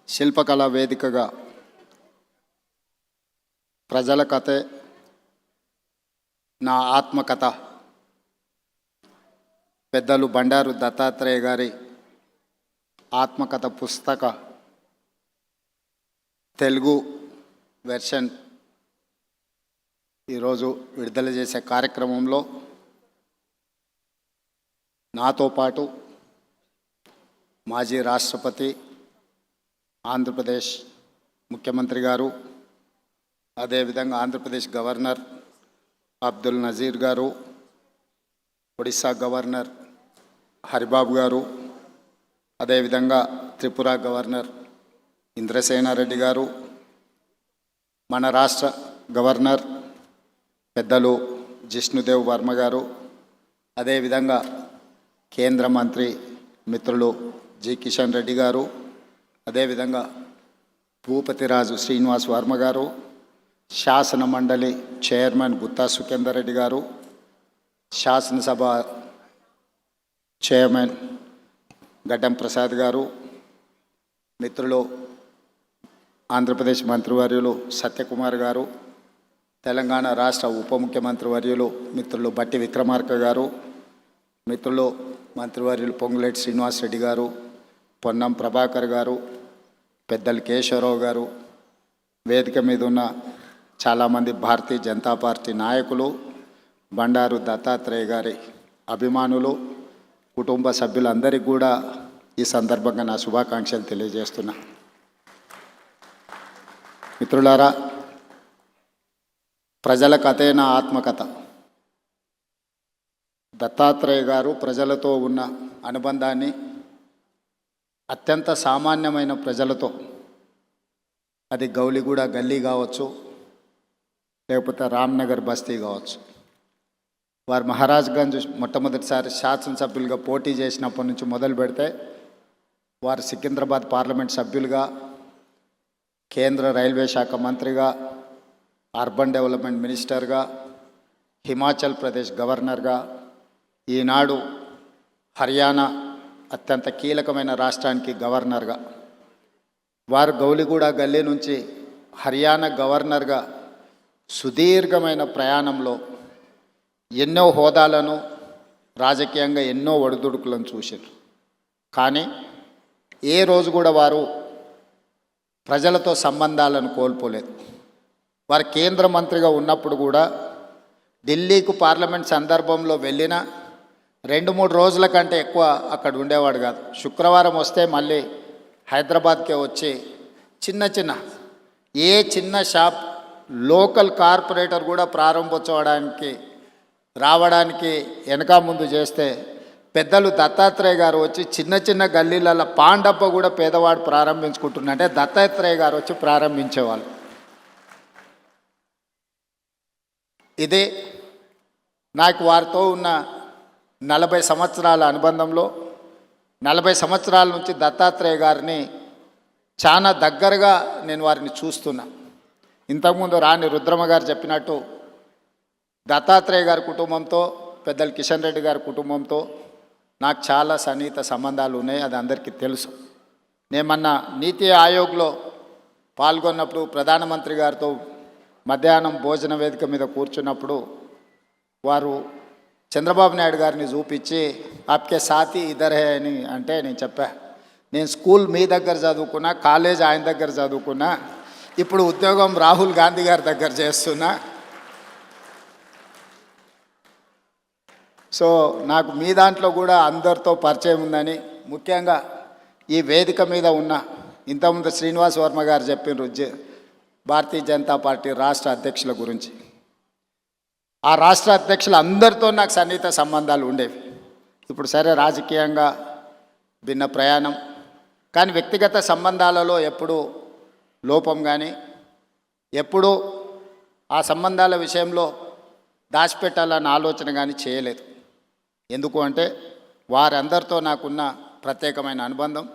శిల్పకళా వేదికగా ప్రజల కథే నా ఆత్మకథ పెద్దలు బండారు దత్తాత్రేయ గారి ఆత్మకథ పుస్తక తెలుగు వెర్షన్ ఈరోజు విడుదల చేసే కార్యక్రమంలో నాతో పాటు మాజీ రాష్ట్రపతి ఆంధ్రప్రదేశ్ ముఖ్యమంత్రి గారు, అదేవిధంగా ఆంధ్రప్రదేశ్ గవర్నర్ అబ్దుల్ నజీర్ గారు, ఒడిశా గవర్నర్ హరిబాబు గారు, అదేవిధంగా త్రిపుర గవర్నర్ ఇంద్రసేనారెడ్డి గారు, మన రాష్ట్ర గవర్నర్ పెద్దలు జిష్ణుదేవ్ వర్మ గారు, అదేవిధంగా కేంద్ర మంత్రి మిత్రులు జి కిషన్ రెడ్డి గారు, అదేవిధంగా భూపతిరాజు శ్రీనివాస్ వర్మ గారు, శాసన మండలి చైర్మన్ గుత్తా సుఖేందర్ రెడ్డి గారు, శాసనసభ చైర్మన్ గడ్డం ప్రసాద్ గారు, మిత్రులు ఆంధ్రప్రదేశ్ మంత్రివర్యులు సత్యకుమార్ గారు, తెలంగాణ రాష్ట్ర ఉప ముఖ్యమంత్రి వర్యులు మిత్రులు బట్టి విక్రమార్క గారు, మిత్రులు మంత్రివర్యులు పొంగులేటి శ్రీనివాసరెడ్డి గారు, పొన్నం ప్రభాకర్ గారు, పెద్దలు కేశవరావు గారు, వేదిక మీద ఉన్న చాలామంది భారతీయ జనతా పార్టీ నాయకులు, బండారు దత్తాత్రేయ గారి అభిమానులు, కుటుంబ సభ్యులందరికీ కూడా ఈ సందర్భంగా నా శుభాకాంక్షలు తెలియజేస్తున్నా. మిత్రులారా, ప్రజల కథే నా ఆత్మకథ. దత్తాత్రేయ గారు ప్రజలతో ఉన్న అనుబంధాన్ని అత్యంత సామాన్యమైన ప్రజలతో, అది గౌలిగూడ గల్లీ కావచ్చు, లేకపోతే రామ్నగర్ బస్తీ కావచ్చు, వారు మహారాజ్గంజ్ మొట్టమొదటిసారి శాసనసభ్యులుగా పోటీ చేసినప్పటి నుంచి మొదలు పెడితే వారు సికింద్రాబాద్ పార్లమెంట్ సభ్యులుగా, కేంద్ర రైల్వే శాఖ మంత్రిగా, అర్బన్ డెవలప్మెంట్ మినిస్టర్గా, హిమాచల్ ప్రదేశ్ గవర్నర్గా, ఈనాడు హర్యానా అత్యంత కీలకమైన రాష్ట్రానికి గవర్నర్గా, వారు గౌలిగూడ గల్లీ నుంచి హర్యానా గవర్నర్గా సుదీర్ఘమైన ప్రయాణంలో ఎన్నో హోదాలను, రాజకీయంగా ఎన్నో ఒడిదుడుకులను చూశారు. కానీ ఏ రోజు కూడా వారు ప్రజలతో సంబంధాలను కోల్పోలేదు. వారు కేంద్ర మంత్రిగా ఉన్నప్పుడు కూడా ఢిల్లీకు పార్లమెంట్ సందర్భంలో వెళ్ళిన 2-3 రోజుల కంటే ఎక్కువ అక్కడ ఉండేవాడు కాదు. శుక్రవారం వస్తే మళ్ళీ హైదరాబాద్కే వచ్చి చిన్న షాప్ లోకల్ కార్పొరేటర్ కూడా ప్రారంభోత్సవానికి రావడానికి వెనక ముందు చేస్తే పెద్దలు దత్తాత్రేయ గారు వచ్చి చిన్న గల్లీలలో పాండప్ప కూడా పేదవాడు ప్రారంభించుకుంటున్నంటే దత్తాత్రేయ గారు వచ్చి ప్రారంభించేవాళ్ళు. ఇదే నాకు వారితో ఉన్న 40 సంవత్సరాల అనుబంధంలో 40 సంవత్సరాల నుంచి దత్తాత్రేయ గారిని చాలా దగ్గరగా నేను వారిని చూస్తున్నా. ఇంతకుముందు రాణి రుద్రమ్మ గారు చెప్పినట్టు దత్తాత్రేయ గారి కుటుంబంతో, పెద్దలు కిషన్ రెడ్డి గారి కుటుంబంతో నాకు చాలా సన్నిహిత సంబంధాలు ఉన్నాయి. అది అందరికీ తెలుసు. నేను మొన్న నీతి ఆయోగ్లో పాల్గొన్నప్పుడు ప్రధానమంత్రి గారితో మధ్యాహ్నం భోజన వేదిక మీద కూర్చున్నప్పుడు వారు చంద్రబాబు నాయుడు గారిని చూపించి ఆప్కే సాథీ ఇద్దరే అని అంటే నేను చెప్పా, నేను స్కూల్ మీ దగ్గర చదువుకున్నా, కాలేజ్ ఆయన దగ్గర చదువుకున్నా, ఇప్పుడు ఉద్యోగం రాహుల్ గాంధీ గారి దగ్గర చేస్తున్నా. సో నాకు మీ దాంట్లో కూడా అందరితో పరిచయం ఉందని, ముఖ్యంగా ఈ వేదిక మీద ఉన్న ఇంతకుముందు శ్రీనివాస్ వర్మ గారు చెప్పినారు భారతీయ జనతా పార్టీ రాష్ట్ర అధ్యక్షుల గురించి. ఆ రాష్ట్ర అధ్యక్షులు అందరితో నాకు సన్నిహిత సంబంధాలు ఉండేవి. ఇప్పుడు సరే రాజకీయంగా భిన్న ప్రయాణం, కానీ వ్యక్తిగత సంబంధాలలో ఎప్పుడూ లోపం కానీ, ఎప్పుడూ ఆ సంబంధాల విషయంలో దాచిపెట్టాలన్న ఆలోచన కానీ చేయలేదు. ఎందుకు అంటే వారందరితో నాకున్న ప్రత్యేకమైన అనుబంధం.